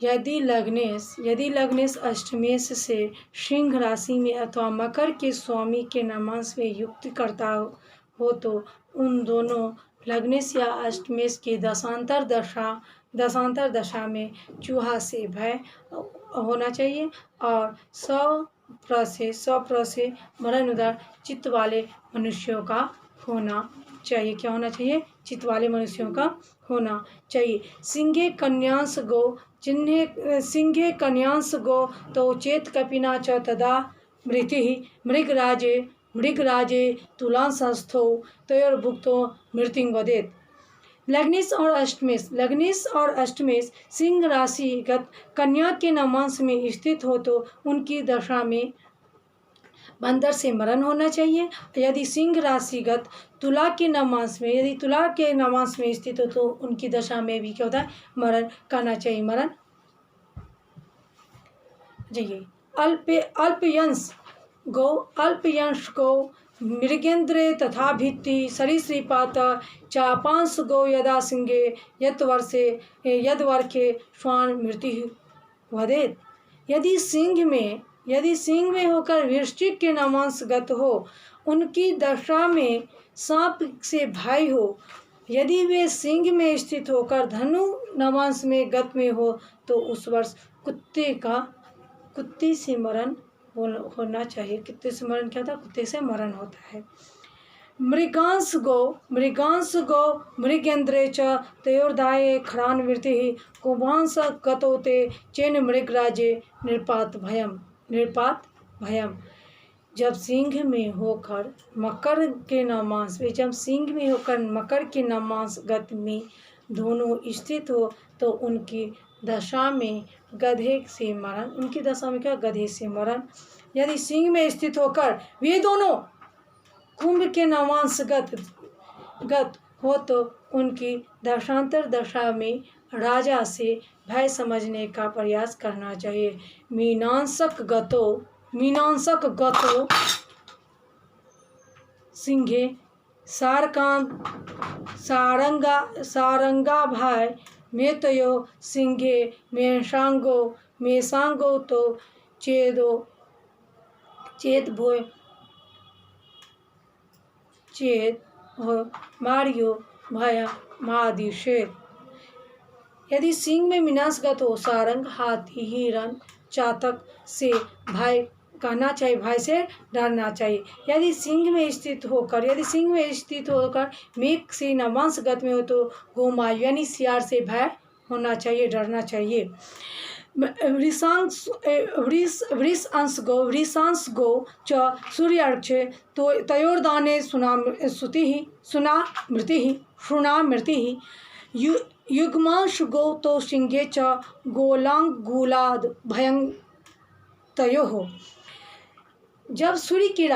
यदि लग्नेश अष्टमेश से सिंह राशि में अथवा मकर के स्वामी के नवांश में युक्त करता हो तो उन दोनों लग्नेश या अष्टमेश के दशांतर दशा में चूहा से भय होना चाहिए और 100% मरण उदार चित्त वाले मनुष्यों का होना चाहिए। क्या होना चाहिए? चित्त वाले मनुष्यों का होना चाहिए। सिंहे कन्यांश गो तो चेत कपिना च तदा मृगराजे तुलांसस्थो तयोर्भुक्तो मृत्युं वदेत। लग्नेश और अष्टमेश सिंह राशिगत कन्या के नवांश में स्थित हो तो उनकी दशा में बंदर से मरण होना चाहिए। यदि सिंह राशिगत तुला के नवांश में स्थित हो तो उनकी दशा में भी क्या होता है? मरण करना चाहिए। मरण चाहिए। अल्पयंश गो मृगेंद्रे तथा भित्ति सरीसृपात चापांश गो यदा सिंहे यदवर्षे श्वान मृत्यु वदेत। यदि सिंह में होकर वृश्चिक के नवांश गत हो, उनकी दशा में सांप से भय हो, यदि वे सिंह में स्थित होकर धनु नवांश में गत में हो तो उस वर्ष कुत्ते से मरण होना चाहिए। कुत्ते से मरण क्या होता है? कुत्ते से मरण होता है। मृगांश गो मृगेंद्रे च तयोर्दाये खरान वृत्ति कुंभांश गतोते चेन मृगराजे निर्पात भयम। जब सिंह में होकर मकर के नवांश गत में दोनों स्थित हो तो उनकी दशा में गधे से मरण। यदि सिंह में स्थित होकर वे दोनों कुंभ के नवांश गत हो तो उनकी दशांतर दशा में राजा से भय समझने का प्रयास करना चाहिए। मीनांसक गतो सिंहे सारंगा भय मेतयो सिंहे मेषांगो तो चेत मारियो भय मादिशेत। यदि सिंह में मीनांसगत हो सारंग हाथी हिरण चातक से भय कहना चाहिए, भय से डरना चाहिए। यदि सिंह में स्थित होकर मेघ से नवांशगत में हो तो गोमायु यानी सियार से भय होना चाहिए, डरना चाहिए। वृषांश गो च सूर्यार्चे तो तयोर्दाने सुना मृति युग्मांश गो तो सिंहे च गोलांगुलाद भयं तयो हो। जब सूर्य की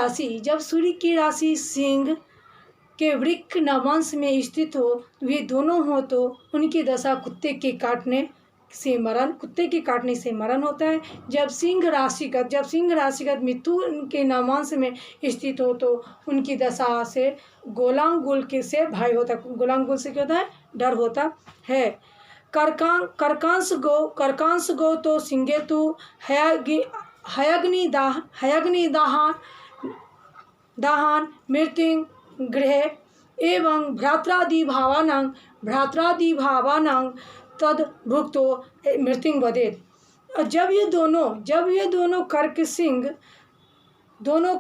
राशि सिंह के वृक्क नवांश में स्थित हो, वे दोनों हो तो उनकी दशा कुत्ते के काटने से मरण होता है। जब सिंह राशिगत मिथुन के नवांश में स्थित हो तो उनकी दशा से गोलांगुल से भय होता है। गोलांगुल से क्या होता है? डर होता है। कर्कांश गो तो सिंहे तु हयग्नि दाहान मृत्यु गृहे एवं भ्रात्रादि तद भुक्तो मृत्यु वदेत। जब ये दोनों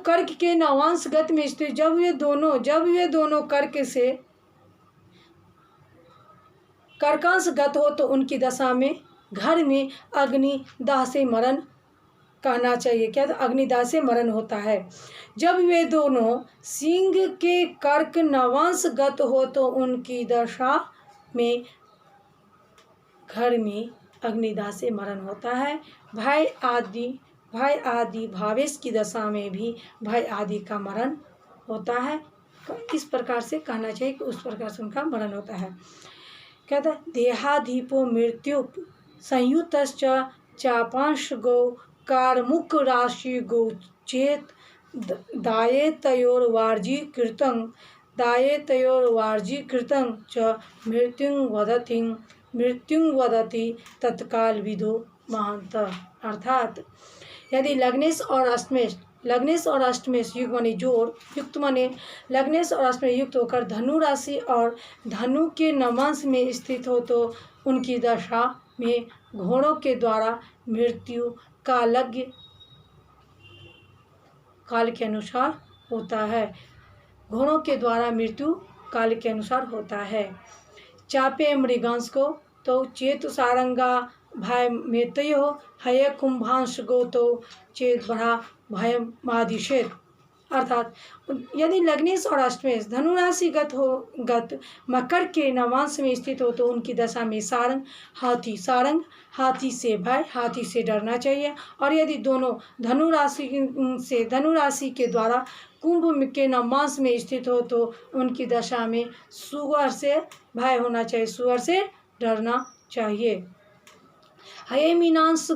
कर्क के नवांश गत में स्थित, जब ये दोनों कर्क से कर्कांश गत हो तो उनकी दशा में घर में अग्निदाह से मरण कहना चाहिए। क्या? अग्निदाह से मरण होता है। जब वे दोनों सिंह के कर्क नवांश गत हो तो उनकी दशा में घर में अग्निदाह से मरण होता है। भय आदि भावेश की दशा में भी भय आदि का मरण होता है। इस प्रकार से कहना चाहिए कि उस प्रकार से उनका मरण होता है। कहता है देहाधिपो मृत्यु संयुतश्च चापांश गो कारमुक राशि गो चेत दायेतयोर्वार्जीकृतं च मृत्युं वदति मृत्युं वदति तत्काल विदो महान्तः। अर्थात यदि लग्नेश और अष्टमेश युग माने जोड़, युक्त माने लग्नेश और अष्टमेश युक्त होकर धनु राशि और धनु के नवांश में स्थित हो तो उनकी दशा में घोड़ों के द्वारा मृत्यु कालज्ञ काल के अनुसार होता है। घोड़ों के द्वारा मृत्यु काल के अनुसार होता है। चापे मृगांश को तो चेतु सारंगा भय मेतयो हय कुंभांश गो तो चेत बढ़ा भय मादिशेत। अर्थात यदि लग्नेश और अष्टमेश धनु राशि गत मकर के नवांश में स्थित हो तो उनकी दशा में सारंग हाथी से भय, हाथी से डरना चाहिए। और यदि दोनों धनु राशि के द्वारा कुंभ के नवांश में स्थित हो तो उनकी दशा में सुअर से भय होना चाहिए, सुअर से डरना चाहिए। हयमीनांश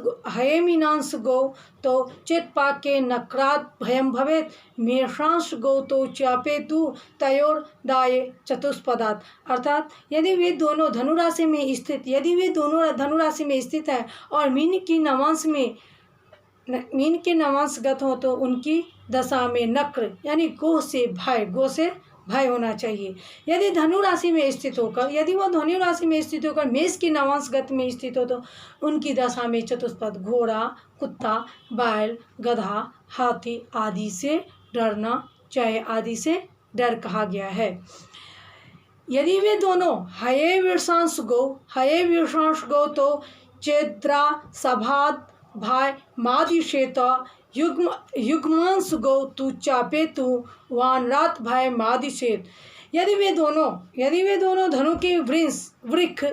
गो तो चित्पाक के नक्रात भयम भवेत मेषांश गो तो चापेतु तयोर्दाये चतुष्पदात। अर्थात यदि वे दोनों धनुराशि में स्थित है और मीन के नवांश गत हो तो उनकी दशा में नक्र यानी गो से भय होना चाहिए। यदि वह धनु राशि में स्थित होकर मेष के नवांशगत में स्थित हो तो उनकी दशा में चतुष्पद घोड़ा, कुत्ता, बैल, गधा, हाथी आदि से डरना चाहिए, आदि से डर कहा गया है। यदि वे दोनों हये वीरशांश गो तो चेद्रा सभात भाई मादिशेत युग्मांश गो तु चापेतु वानरात भय मादिशेत। यदि वे दोनों धनु के वृक्ष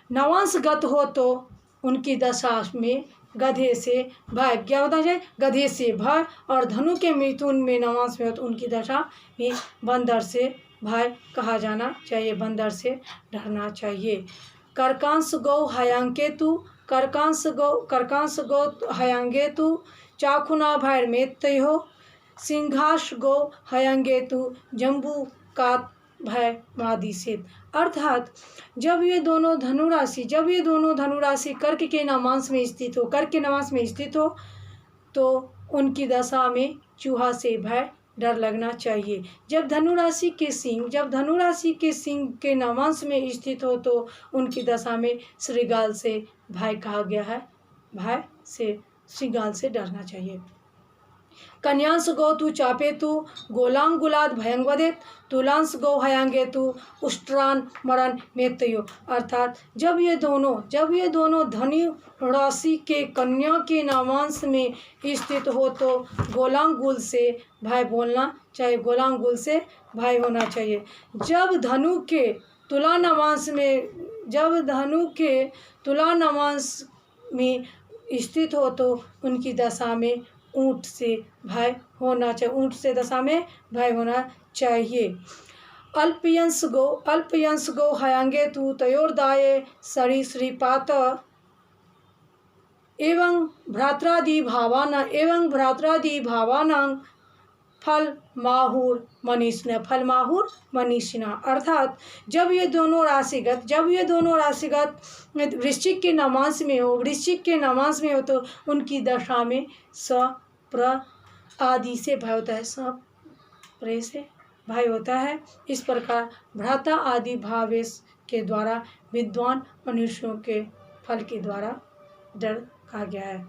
नवांशगत हो तो उनकी दशा में गधे से भय, क्या होता है, गधे से भय। और धनु के मिथुन में नवांश में हो तो उनकी दशा में बंदर से भय कहा जाना चाहिए, बंदर से डरना चाहिए। कर्कांश गौ हयांगेतु चाकुना भैर मेत्तयो सिंहाश गो हयांगेतु जम्बू का भय मादिशेत। अर्थात जब ये दोनों धनुराशि कर्क के नवांश में स्थित हो तो उनकी दशा में चूहा से भय डर लगना चाहिए। जब धनुराशि के सिंह के नवांश में स्थित हो तो उनकी दशा में श्रृगाल से भय कहा गया है, भय से श्रृगाल से डरना चाहिए। कन्यांश गो तु चापेतु गोलांगुलाद भयं वदेत तुलांश गो हयांगेतु उष्ट्रान मरण मेत्तयो। अर्थात जब ये दोनों धनु राशि के कन्या के नवांश में स्थित हो तो गोलांगुल से भय बोलना चाहिए, गोलांगुल से भय होना चाहिए। जब धनु के तुला नवांश में स्थित हो तो उनकी दशा में ऊंट से भय होना चाहिए, ऊंट से दशा में भय होना चाहिए। अल्पयंश गो हयांगेतु तयोर्दाये सरीसृपात एवं भ्रात्रादि भावानां फल माहुर मनीषिणा। अर्थात जब ये दोनों राशिगत वृश्चिक के नवांश में हो तो उनकी दशा में सप्र आदि से भय होता है, सप्रे से भय होता है। इस प्रकार भ्राता आदि भावेश के द्वारा विद्वान मनुष्यों के फल के द्वारा डर कहा गया है।